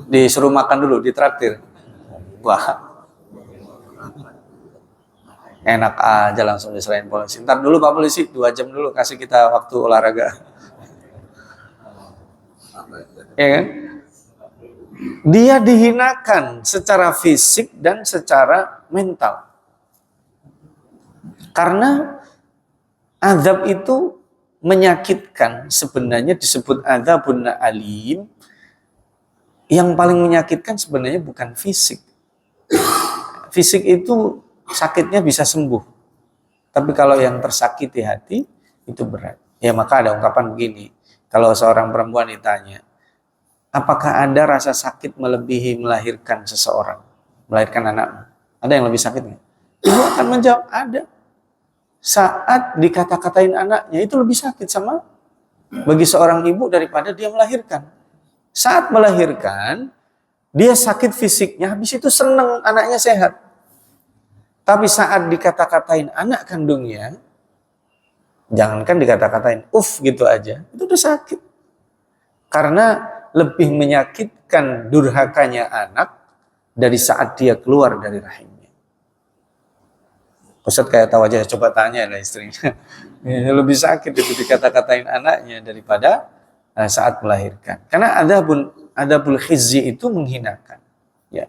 Disuruh makan dulu, ditraktir. Wah, enak aja langsung diserahin polisi. Ntar dulu Pak Polisi, 2 jam dulu kasih kita waktu olahraga. Ya kan? Dia dihinakan secara fisik dan secara mental. Karena azab itu menyakitkan, sebenarnya disebut adzabun alim. Yang paling menyakitkan sebenarnya bukan fisik. Fisik itu sakitnya bisa sembuh. Tapi kalau yang tersakiti hati itu berat. Ya maka ada ungkapan begini. Kalau seorang perempuan ditanya, apakah ada rasa sakit melebihi melahirkan seseorang? Melahirkan anak? Ada yang lebih sakit nggak? Ibu akan menjawab, ada. Saat dikata-katain anaknya itu lebih sakit sama bagi seorang ibu daripada dia melahirkan. Saat melahirkan, dia sakit fisiknya, habis itu senang anaknya sehat. Tapi saat dikata-katain anak kandungnya, jangankan dikata-katain, gitu aja, itu udah sakit. Karena lebih menyakitkan durhakanya anak dari saat dia keluar dari rahimnya. Ustadz kayak tahu aja, coba tanya lah istrinya. Lebih sakit itu dikata-katain anaknya daripada saat melahirkan. Karena adzabul khizyi itu menghinakan. Ya.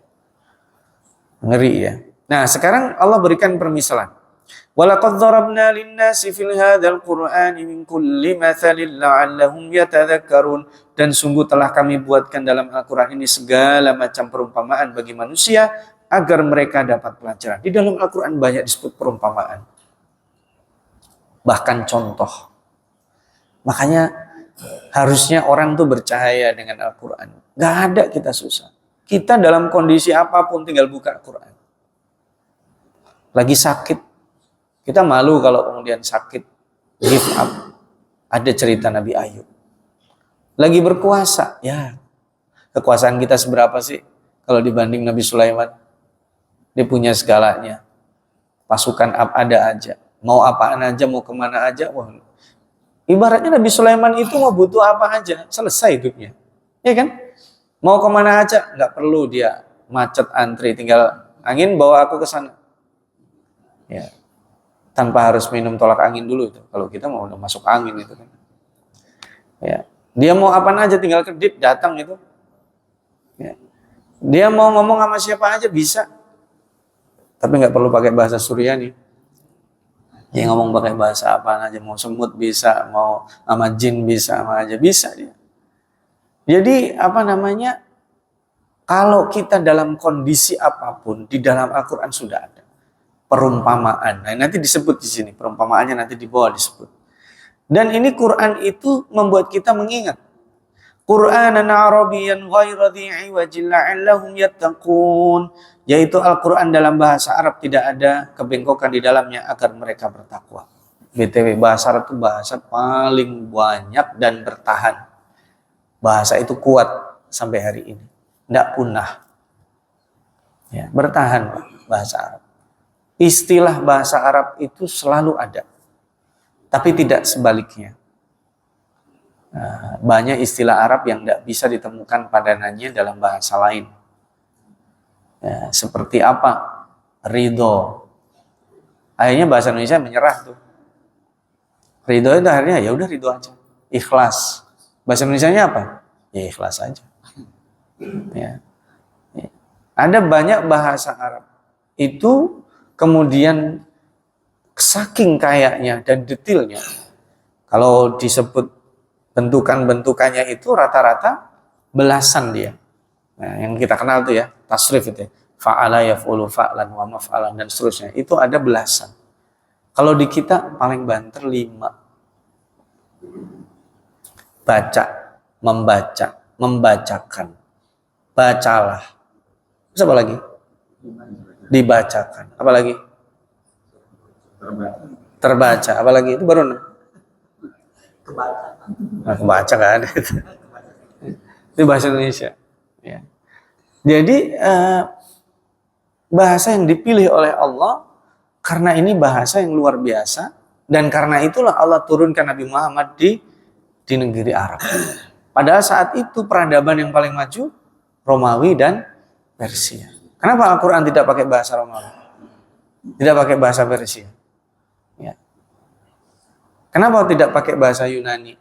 Ngeri ya. Nah, sekarang Allah berikan permisalan. Walaqad darabna lin-nasi fil hadzal qur'ani min kulli mathalin la'allahum yatadzakkarun. Dan sungguh telah kami buatkan dalam Al-Qur'an ini segala macam perumpamaan bagi manusia agar mereka dapat pelajaran. Di dalam Al-Quran banyak disebut perumpamaan. Bahkan contoh. Makanya harusnya orang tuh bercahaya dengan Al-Quran. Gak ada kita susah. Kita dalam kondisi apapun tinggal buka Al-Quran. Lagi sakit. Kita malu kalau kemudian sakit. Give up. Ada cerita Nabi Ayub. Lagi berkuasa. Ya. Kekuasaan kita seberapa sih? Kalau dibanding Nabi Sulaiman. Dia punya segalanya. Pasukan ada aja. Mau apaan aja, mau kemana aja. Wah. Ibaratnya Nabi Sulaiman itu mau butuh apa aja. Selesai hidupnya. Ya kan? Mau kemana aja. Nggak perlu dia macet antri. Tinggal angin bawa aku ke sana. Ya. Tanpa harus minum tolak angin dulu. Itu. Kalau kita mau masuk angin itu kan. Ya. Dia mau apaan aja. Tinggal kedip datang itu. Ya. Dia mau ngomong sama siapa aja bisa. Tapi nggak perlu pakai bahasa Suryani. Dia ngomong pakai bahasa apa aja, mau semut bisa, mau sama jin bisa, sama aja bisa dia. Jadi Kalau kita dalam kondisi apapun, di dalam Al-Quran sudah ada perumpamaan. Nah, nanti disebut di sini, perumpamaannya nanti di bawah disebut. Dan ini Quran itu membuat kita mengingat. Qur'anan Arabiyyan ghaira dhi'i wajin la'allahum yattaqun. Yaitu Al-Quran dalam bahasa Arab, tidak ada kebengkokan di dalamnya agar mereka bertakwa. BTW, bahasa Arab itu bahasa paling banyak dan bertahan. Bahasa itu kuat sampai hari ini. Tidak punah. Ya, bertahan bahasa Arab. Istilah bahasa Arab itu selalu ada. Tapi tidak sebaliknya. Nah, banyak istilah Arab yang tidak bisa ditemukan padanannya dalam bahasa lain. Ya, seperti apa? Ridho. Akhirnya bahasa Indonesia menyerah tuh. Ridho itu akhirnya ya udah ridho aja. Ikhlas. Bahasa Indonesianya apa? Ya ikhlas aja. Ya. Ada banyak bahasa Arab itu kemudian saking kayanya dan detailnya, kalau disebut bentukannya itu rata-rata belasan dia. Nah, yang kita kenal tuh ya, tasrif itu ya. Fa'ala yaf'ulu fa'lan wa maf'alan dan seterusnya. Itu ada belasan. Kalau di kita paling banter 5. Baca, membaca, membacakan. Bacalah. Terus apa lagi? Dibacakan. Apa lagi? Terbaca. Apa lagi? Itu baru. Nah, kebaca kan ada itu. Itu bahasa Indonesia. Ya. Jadi bahasa yang dipilih oleh Allah karena ini bahasa yang luar biasa dan karena itulah Allah turunkan Nabi Muhammad di negeri Arab. Padahal saat itu peradaban yang paling maju Romawi dan Persia. Kenapa Al-Quran tidak pakai bahasa Romawi? Tidak pakai bahasa Persia? Ya. Kenapa tidak pakai bahasa Yunani?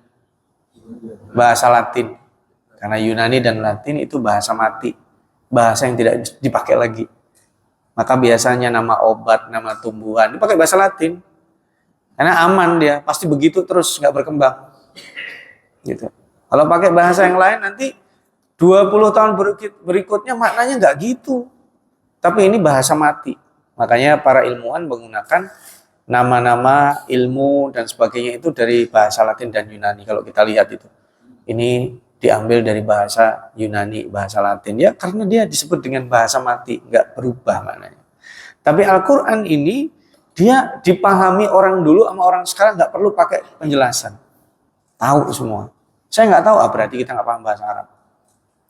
Bahasa Latin. Karena Yunani dan Latin itu bahasa mati. Bahasa yang tidak dipakai lagi. Maka biasanya nama obat, nama tumbuhan dipakai bahasa Latin. Karena aman dia, pasti begitu terus, nggak berkembang. Gitu. Kalau pakai bahasa yang lain nanti 20 tahun berikutnya maknanya nggak gitu. Tapi ini bahasa mati. Makanya para ilmuwan menggunakan nama-nama ilmu dan sebagainya itu dari bahasa Latin dan Yunani. Kalau kita lihat itu. Ini diambil dari bahasa Yunani, bahasa Latin. Ya karena dia disebut dengan bahasa mati. Nggak berubah maknanya. Tapi Al-Quran ini dia dipahami orang dulu sama orang sekarang, nggak perlu pakai penjelasan. Tahu semua. Saya nggak tahu, berarti kita nggak paham bahasa Arab.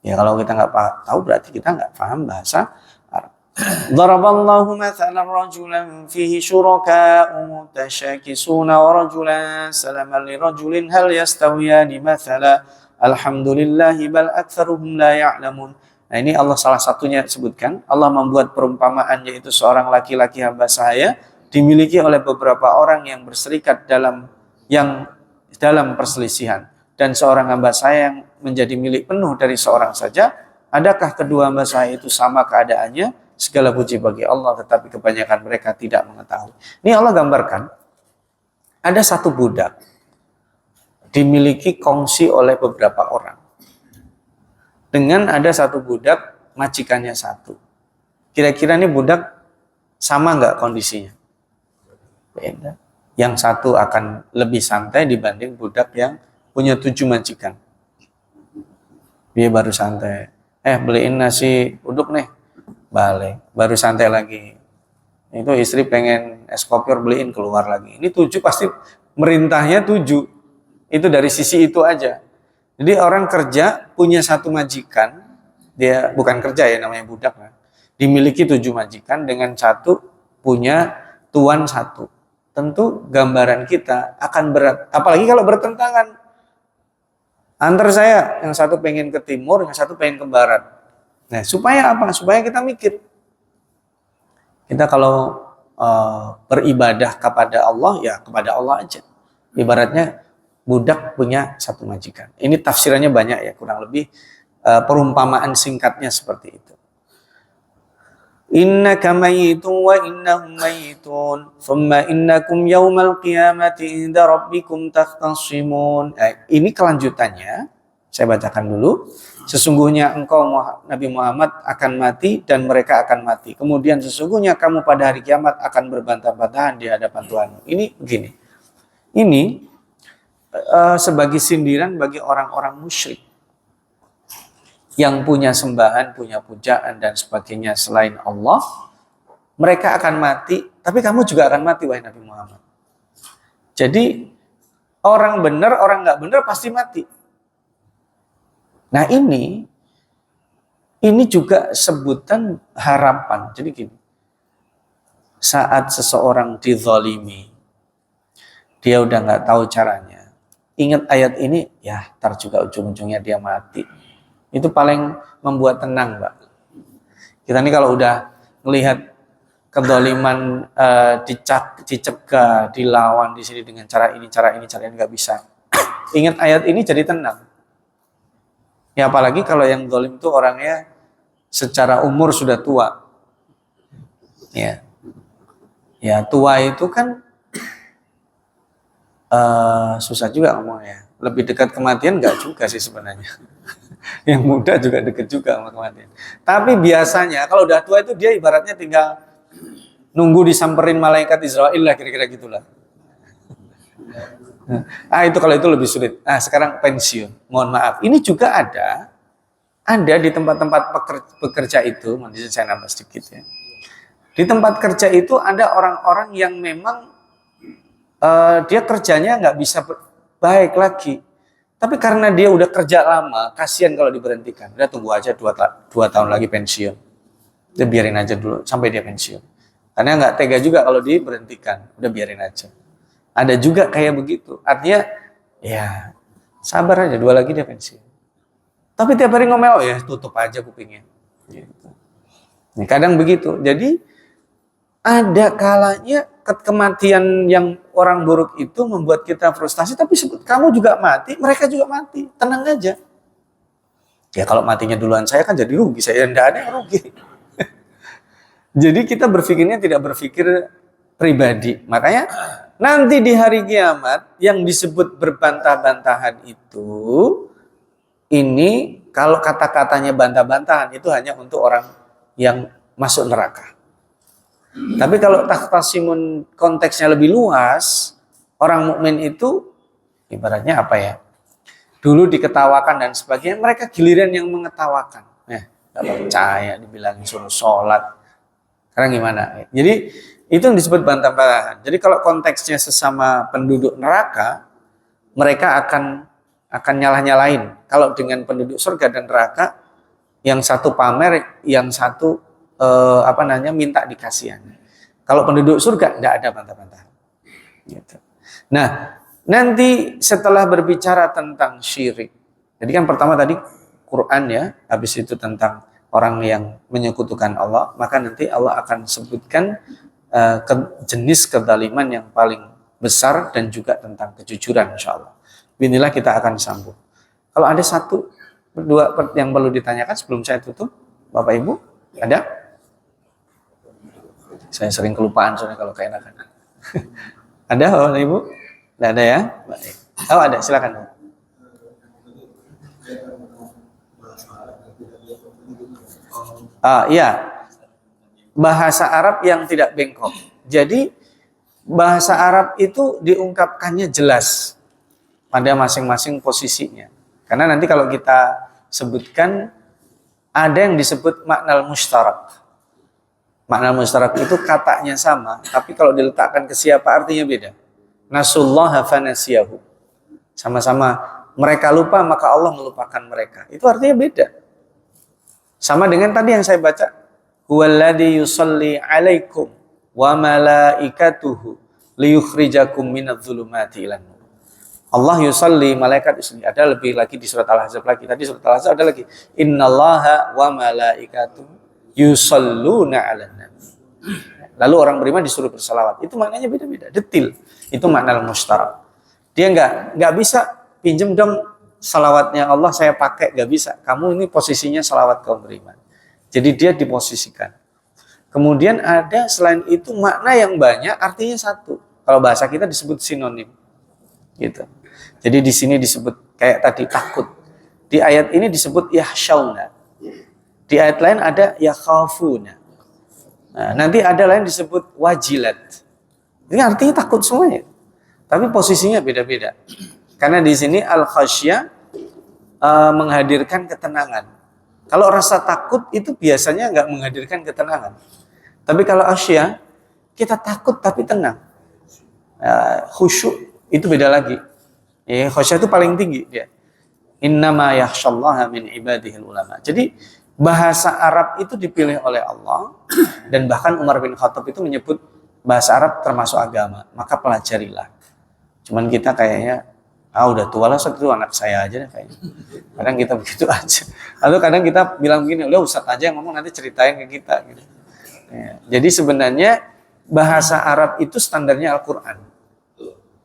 Ya kalau kita nggak tahu berarti kita nggak paham bahasa Arab. Daraballahu mathalan rajulan fihi syuraka'u mutasyakisuna wa rajulan salaman li rajulin hal yastawiyani mathala alhamdulillahi bal aktsaruhum la ya'lamun. Nah ini Allah salah satunya sebutkan. Allah membuat perumpamaan yaitu seorang laki-laki hamba saya dimiliki oleh beberapa orang yang berserikat dalam perselisihan. Dan seorang hamba saya yang menjadi milik penuh dari seorang saja, adakah kedua hamba saya itu sama keadaannya? Segala puji bagi Allah, tetapi kebanyakan mereka tidak mengetahui. Ini Allah gambarkan, ada satu budak, dimiliki kongsi oleh beberapa orang. Dengan ada satu budak, majikannya satu. Kira-kira ini budak sama nggak kondisinya? Beda. Yang satu akan lebih santai dibanding budak yang punya 7 majikan. Dia baru santai. Beliin nasi uduk nih. Balik. Baru santai lagi. Itu istri pengen es kopior, beliin, keluar lagi. Ini 7 pasti merintahnya 7. Itu dari sisi itu aja. Jadi orang kerja punya 1 majikan. Dia bukan kerja ya, namanya budak. Dimiliki 7 majikan dengan 1 punya tuan 1. Tentu gambaran kita akan berat. Apalagi kalau bertentangan. Antar saya, yang satu pengen ke timur, yang satu pengen ke barat. Nah, supaya apa? Supaya kita mikir. Kita kalau beribadah kepada Allah, ya kepada Allah aja. Ibaratnya budak punya 1 majikan. Ini tafsirannya banyak ya, kurang lebih perumpamaan singkatnya seperti itu. Innaka mayyitun wa innahum mayyitun thumma innakum yawmal qiyamati inda rabbikum takhtasimun. Ini kelanjutannya Saya bacakan dulu. Sesungguhnya engkau Nabi Muhammad akan mati dan mereka akan mati. Kemudian sesungguhnya kamu pada hari kiamat akan berbantah-bantahan di hadapan Tuhanmu. Ini begini. Ini sebagai sindiran bagi orang-orang musyrik yang punya sembahan, punya pujaan dan sebagainya selain Allah. Mereka akan mati, tapi kamu juga akan mati wahai Nabi Muhammad. Jadi orang benar, orang nggak benar pasti mati. Nah ini juga sebutan harapan. Jadi gini, saat seseorang dizalimi, dia udah nggak tahu caranya, ingat ayat ini, ya ntar juga ujung-ujungnya dia mati. Itu paling membuat tenang, Mbak. Kita nih kalau udah melihat kezaliman dicegah, dilawan di sini dengan cara ini nggak bisa. Ingat ayat ini jadi tenang. Ya apalagi kalau yang zalim itu orangnya secara umur sudah tua. Ya. Ya tua itu kan susah juga ngomongnya. Lebih dekat kematian enggak juga sih sebenarnya. Yang muda juga dekat juga sama kematian. Tapi biasanya kalau udah tua itu dia ibaratnya tinggal nunggu disamperin malaikat Israel lah, kira-kira gitulah. Itu kalau itu lebih sulit. Sekarang pensiun. Mohon maaf. Ini juga ada di tempat-tempat bekerja itu, nanti saya nambah sedikit ya. Di tempat kerja itu ada orang-orang yang memang dia kerjanya nggak bisa baik lagi. Tapi karena dia udah kerja lama, kasihan kalau diberhentikan. Udah tunggu aja 2 tahun lagi pensiun. Udah biarin aja dulu sampai dia pensiun. Karena nggak tega juga kalau diberhentikan. Udah biarin aja. Ada juga kayak begitu. Artinya, ya sabar aja, 2 lagi dia pensiun. Tapi tiap hari ngomel, ya tutup aja kupingnya. Gitu. Nah, kadang begitu. Jadi ada kalanya kematian yang orang buruk itu membuat kita frustasi. Tapi kamu juga mati, mereka juga mati. Tenang aja. Ya kalau matinya duluan saya kan jadi rugi. Saya tidak ada yang rugi. Jadi kita berpikirnya tidak berpikir pribadi. Makanya nanti di hari kiamat yang disebut berbantah-bantahan itu, ini kalau kata-katanya bantah-bantahan itu hanya untuk orang yang masuk neraka. Tapi kalau tahtasimun konteksnya lebih luas, orang mukmin itu ibaratnya apa ya? Dulu diketawakan dan sebagainya, mereka giliran yang mengetawakan. Gak percaya dibilangin suruh sholat. Sekarang gimana? Jadi itu yang disebut bantah-bantahan. Jadi kalau konteksnya sesama penduduk neraka, mereka akan nyalah-nyalain. Kalau dengan penduduk surga dan neraka, yang satu pamer, yang satu minta dikasihan. Kalau penduduk surga tidak ada bantah-bantahan. Gitu. Nah, nanti setelah berbicara tentang syirik, jadi kan pertama tadi Quran ya, habis itu tentang orang yang menyekutukan Allah, maka nanti Allah akan sebutkan jenis kezaliman yang paling besar dan juga tentang kejujuran insyaallah. Inilah kita akan sambung. Kalau ada 1-2 yang perlu ditanyakan sebelum saya tutup, Bapak Ibu, ada? Saya sering kelupaan soalnya kalau keenakan. Ada Bapak Ibu? Tidak ada ya? Baik. Oh ada, silakan. Iya. Bahasa Arab yang tidak bengkok. Jadi bahasa Arab itu diungkapkannya jelas pada masing-masing posisinya. Karena nanti kalau kita sebutkan ada yang disebut makna mustarak. Makna mustarak itu katanya sama, tapi kalau diletakkan ke siapa artinya beda. Nasullaha fanasiyahu. Sama-sama mereka lupa maka Allah melupakan mereka. Itu artinya beda. Sama dengan tadi yang saya baca, huwallazi yusalli 'alaikum wa malaikatuhu liyukhrijakum minadh-dhulumati ilan nur. Allah yusalli, malaikat yusalli. Ada lebih lagi di surat Al-Ahzab lagi. Tadi surat Al-Ahzab ada lagi. Innallaha wa malaikatuhu yusalluna 'alan nabi. Lalu orang beriman disuruh bersalawat. Itu maknanya beda-beda, detil. Itu makna mustarak. Dia nggak bisa pinjem dong salawatnya Allah saya pakai, nggak bisa. Kamu ini posisinya salawat kaum beriman. Jadi dia diposisikan. Kemudian ada selain itu makna yang banyak artinya satu. Kalau bahasa kita disebut sinonim. Gitu. Jadi di sini disebut kayak tadi takut. Di ayat ini disebut yahsyauna. Di ayat lain ada yakhafuna. Nah, nanti ada lain disebut wajilat. Ini artinya takut semuanya. Tapi posisinya beda-beda. Karena di sini al-khasyah menghadirkan ketenangan. Kalau rasa takut itu biasanya nggak menghadirkan ketenangan. Tapi kalau khasyah, kita takut tapi tenang. Khusyuk itu beda lagi. Khasyah itu paling tinggi dia. Innama yakhsyallaha min ibadihil ulama. Jadi bahasa Arab itu dipilih oleh Allah, dan bahkan Umar bin Khattab itu menyebut bahasa Arab termasuk agama. Maka pelajarilah. Cuman kita kayaknya udah tua lah, itu anak saya aja deh kayaknya. Kadang kita begitu aja. Atau kadang kita bilang begini, udah Ustadz aja yang ngomong, nanti ceritain ke kita gitu. Jadi sebenarnya bahasa Arab itu standarnya Al-Quran.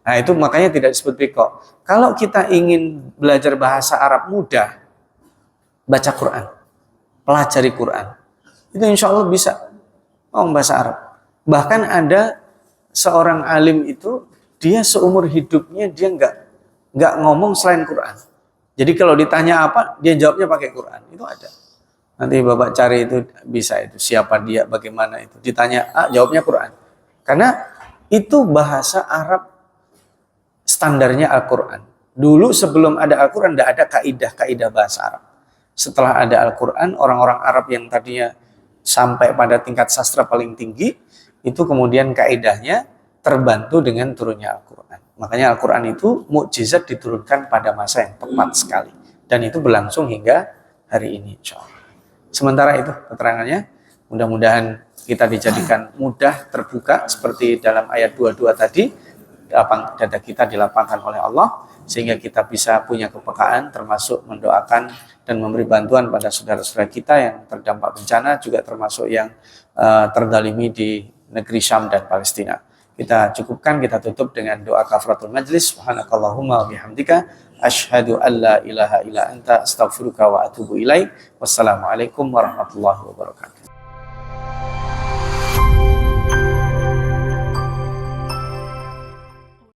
Nah itu makanya tidak disebut biko. Kalau kita ingin belajar bahasa Arab mudah, baca Quran, pelajari Quran, itu insya Allah bisa bahasa Arab. Bahkan ada seorang alim itu, dia seumur hidupnya dia nggak ngomong selain Quran. Jadi kalau ditanya apa, dia jawabnya pakai Quran. Itu ada. Nanti Bapak cari itu, bisa itu, siapa dia, bagaimana itu. Ditanya jawabnya Quran. Karena itu bahasa Arab standarnya Al-Quran. Dulu sebelum ada Al-Quran tidak ada kaidah-kaidah bahasa Arab. Setelah ada Al-Quran, orang-orang Arab yang tadinya sampai pada tingkat sastra paling tinggi, itu kemudian kaidahnya terbantu dengan turunnya Al-Quran. Makanya Al-Quran itu mukjizat diturunkan pada masa yang tepat sekali. Dan itu berlangsung hingga hari ini, insya Allah. Sementara itu keterangannya, mudah-mudahan kita dijadikan mudah terbuka seperti dalam ayat 22 tadi. Lapang dada kita dilapangkan oleh Allah, sehingga kita bisa punya kepekaan, termasuk mendoakan dan memberi bantuan pada saudara-saudara kita yang terdampak bencana, juga termasuk yang terdalimi di negeri Syam dan Palestina. Kita cukupkan, kita tutup dengan doa kafaratul majlis. Subhanakallahumma wa bihamdika asyhadu an la ilaha illa anta astaghfiruka wa atubu ilaik. Wassalamualaikum warahmatullahi wabarakatuh.